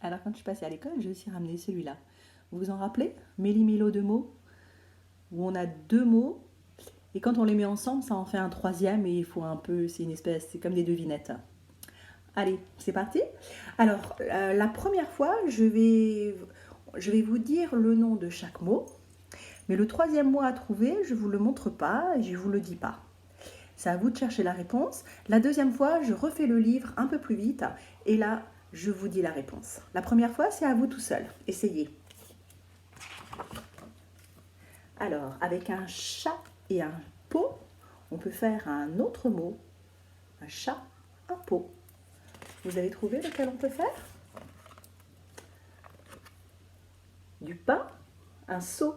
Alors quand je suis passée à l'école, j'ai aussi ramené celui-là. Vous vous en rappelez? Méli-mélo de mots, où on a deux mots, et quand on les met ensemble, ça en fait un troisième, et il faut un peu, c'est une espèce, c'est comme des devinettes. Allez, c'est parti. Alors, la première fois, je vais vous dire le nom de chaque mot, mais le troisième mot à trouver, je ne vous le montre pas et je ne vous le dis pas. C'est à vous de chercher la réponse. La deuxième fois, je refais le livre un peu plus vite et là, je vous dis la réponse. La première fois, c'est à vous tout seul. Essayez. Alors, avec un chat et un pot, on peut faire un autre mot. Un chat, un pot. Vous avez trouvé lequel on peut faire? Du pain, un seau.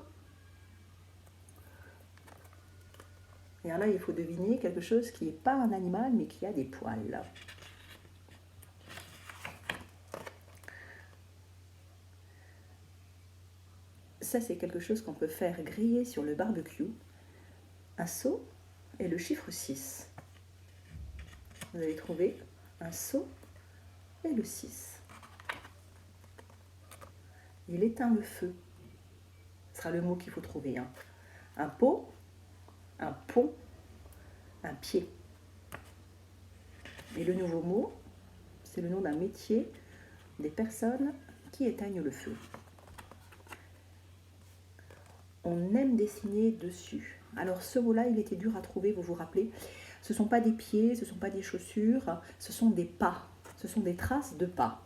Et alors là, il faut deviner quelque chose qui n'est pas un animal, mais qui a des poils. Ça, c'est quelque chose qu'on peut faire griller sur le barbecue. Un seau et le chiffre 6. Vous avez trouvé un seau et le 6. Il éteint le feu. Ce sera le mot qu'il faut trouver. Un pot, un pont, un pied. Et le nouveau mot, c'est le nom d'un métier des personnes qui éteignent le feu. On aime dessiner dessus. Alors ce mot-là, il était dur à trouver, vous vous rappelez. Ce ne sont pas des pieds, ce ne sont pas des chaussures, ce sont des pas. Ce sont des traces de pas.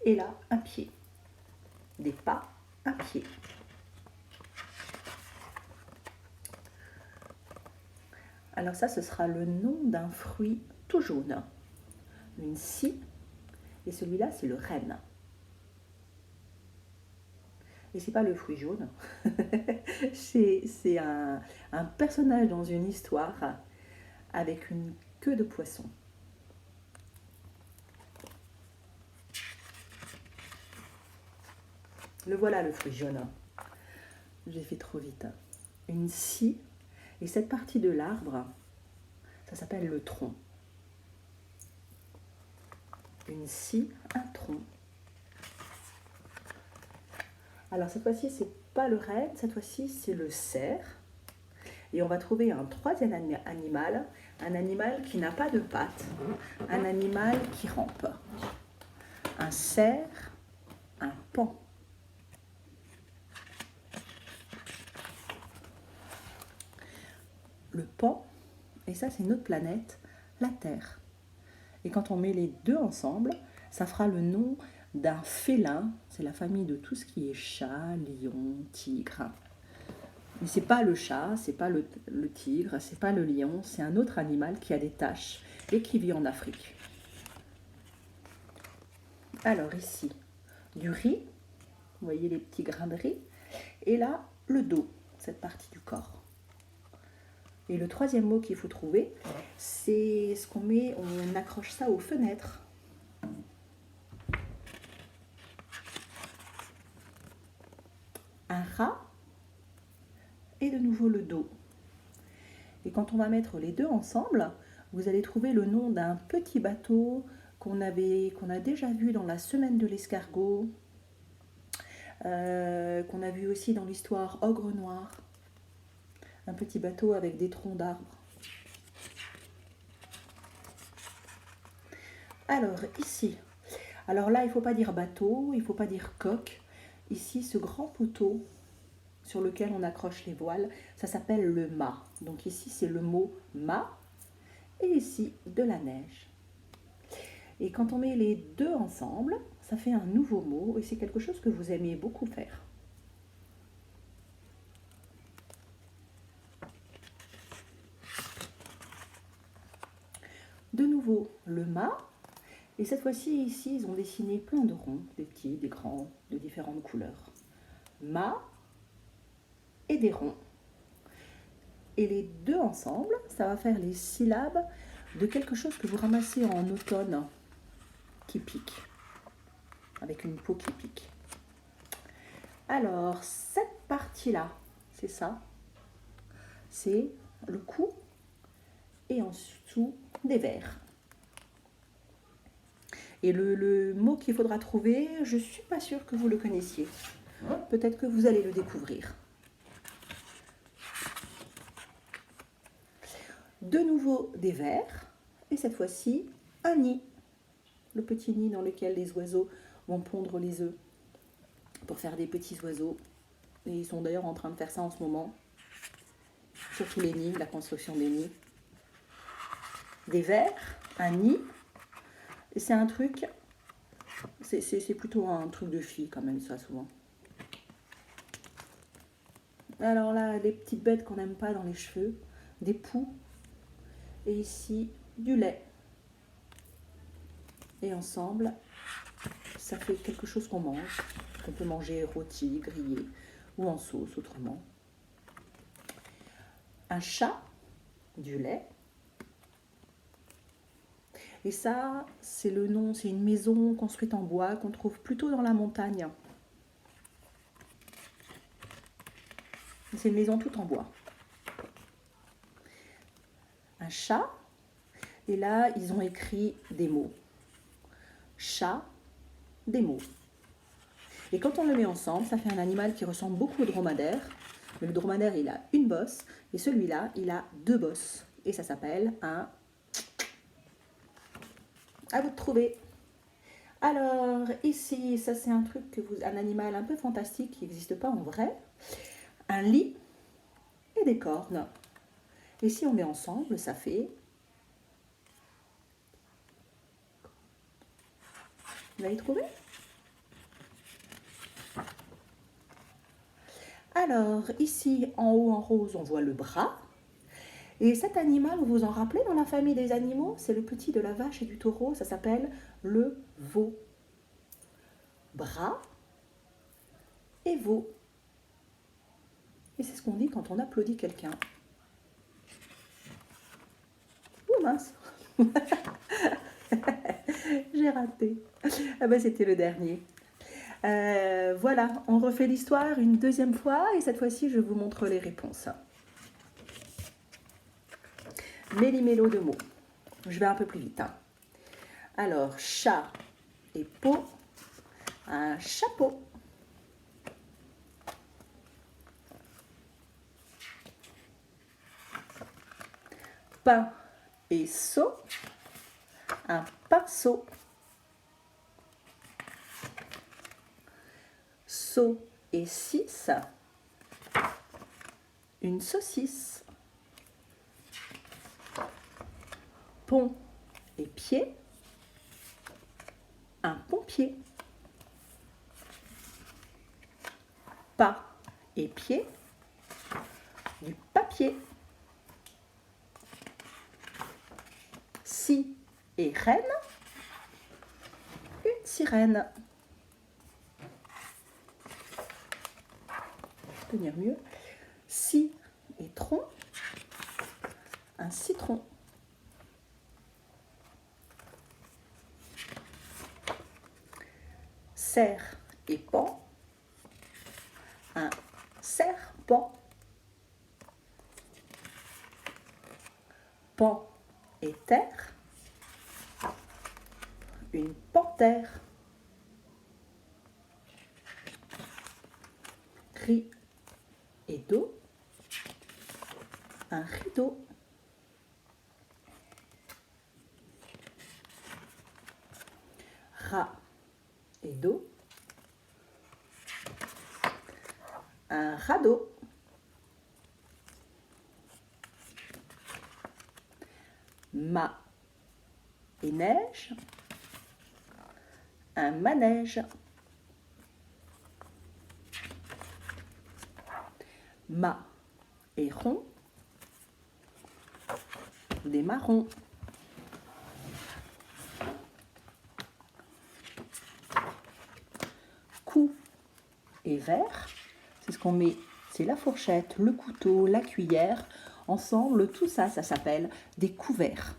Et là, un pied. Des pas, un pied. Alors ça, ce sera le nom d'un fruit tout jaune. Une scie. Et celui-là, c'est le renne. Et c'est pas le fruit jaune. c'est un personnage dans une histoire avec une queue de poisson. Le voilà, le fruit jaune. J'ai fait trop vite. Une scie. Et cette partie de l'arbre, ça s'appelle le tronc. Une scie, un tronc. Alors cette fois-ci, c'est pas le renne, cette fois-ci, c'est le cerf. Et on va trouver un troisième animal, un animal qui n'a pas de pattes, un animal qui rampe. Un cerf, un paon. Le paon, et ça c'est notre planète, la Terre. Et quand on met les deux ensemble, ça fera le nom d'un félin. C'est la famille de tout ce qui est chat, lion, tigre. Mais c'est pas le chat, c'est pas le tigre, c'est pas le lion, c'est un autre animal qui a des taches et qui vit en Afrique. Alors ici, du riz, vous voyez les petits grains de riz, et là, le dos, cette partie du corps. Et le troisième mot qu'il faut trouver, c'est ce qu'on met, on accroche ça aux fenêtres. Un rat et de nouveau le dos. Et quand on va mettre les deux ensemble, vous allez trouver le nom d'un petit bateau qu'on a déjà vu dans la semaine de l'escargot, qu'on a vu aussi dans l'histoire Ogre Noir. Un petit bateau avec des troncs d'arbres. Alors ici, alors là il ne faut pas dire bateau, il ne faut pas dire coque. Ici ce grand poteau sur lequel on accroche les voiles, ça s'appelle le mât. Donc ici c'est le mot mât et ici de la neige. Et quand on met les deux ensemble, ça fait un nouveau mot et c'est quelque chose que vous aimiez beaucoup faire. De nouveau le mât. Et cette fois-ci, ici, ils ont dessiné plein de ronds, des petits, des grands, de différentes couleurs. Mât et des ronds. Et les deux ensemble, ça va faire les syllabes de quelque chose que vous ramassez en automne, qui pique, avec une peau qui pique. Alors, cette partie-là, c'est ça, c'est le cou et en dessous des vers. Et le mot qu'il faudra trouver, je ne suis pas sûre que vous le connaissiez. Peut-être que vous allez le découvrir. De nouveau des vers, et cette fois-ci un nid. Le petit nid dans lequel les oiseaux vont pondre les œufs pour faire des petits oiseaux. Et ils sont d'ailleurs en train de faire ça en ce moment. Surtout les nids, la construction des nids. Des vers, un nid. Et c'est un truc, c'est plutôt un truc de fille quand même, ça, souvent. Alors là, les petites bêtes qu'on n'aime pas dans les cheveux, des poux. Et ici, du lait. Et ensemble, ça fait quelque chose qu'on mange, qu'on peut manger rôti, grillé ou en sauce autrement. Un chat, du lait. Et ça, c'est le nom, c'est une maison construite en bois qu'on trouve plutôt dans la montagne. C'est une maison toute en bois. Un chat, et là, ils ont écrit des mots. Chat, des mots. Et quand on le met ensemble, ça fait un animal qui ressemble beaucoup au dromadaire. Mais le dromadaire, il a une bosse, et celui-là, il a deux bosses. Et ça s'appelle un... À vous de trouver. Alors, ici, ça c'est un truc que vous... Un animal un peu fantastique qui n'existe pas en vrai. Un lit et des cornes. Et si on met ensemble, ça fait... Vous allez trouver? Alors, ici, en haut, en rose, on voit le bras. Et cet animal, vous vous en rappelez dans la famille des animaux? C'est le petit de la vache et du taureau, ça s'appelle le veau. Bras et veau. Et c'est ce qu'on dit quand on applaudit quelqu'un. Oh mince. J'ai raté. Ah ben c'était le dernier. Voilà, on refait l'histoire une deuxième fois et cette fois-ci je vous montre les réponses. Méli-mélo de mots. Je vais un peu plus vite. Alors, chat et peau, un chapeau. Pain et seau, un pinceau. Seau et 6, une saucisse. Pont et pied, un pompier. Pas et pied, du papier. Si et reine, une sirène. Tenir mieux. Si et tronc, un citron. Cerf et pan, un serpent. Pan et terre, une panthère. Riz et dos, un rideau. Rat et dos, un radeau. Mât et neige, un manège. Mât et rond, des marrons. Cou et verre, c'est ce qu'on met, c'est la fourchette, le couteau, la cuillère. Ensemble, tout ça, ça s'appelle des couverts.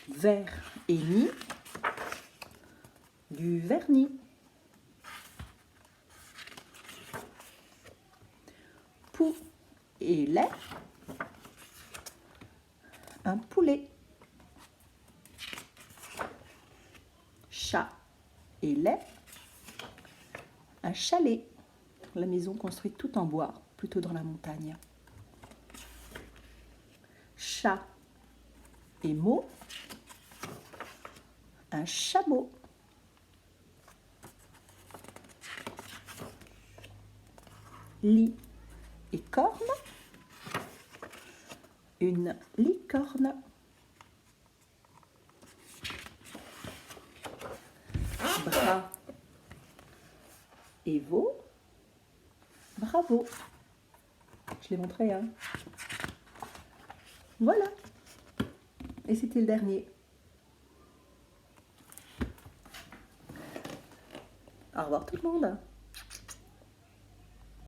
Verre et nid, du vernis. Poux et lait, un poulet. Chat et lait, un chalet. La maison construite tout en bois, plutôt dans la montagne. Chat et mot, un chameau. Lit et corne, une licorne. Bras et veau, bravo. Je l'ai montré, hein. Voilà. Et c'était le dernier. Au revoir tout le monde.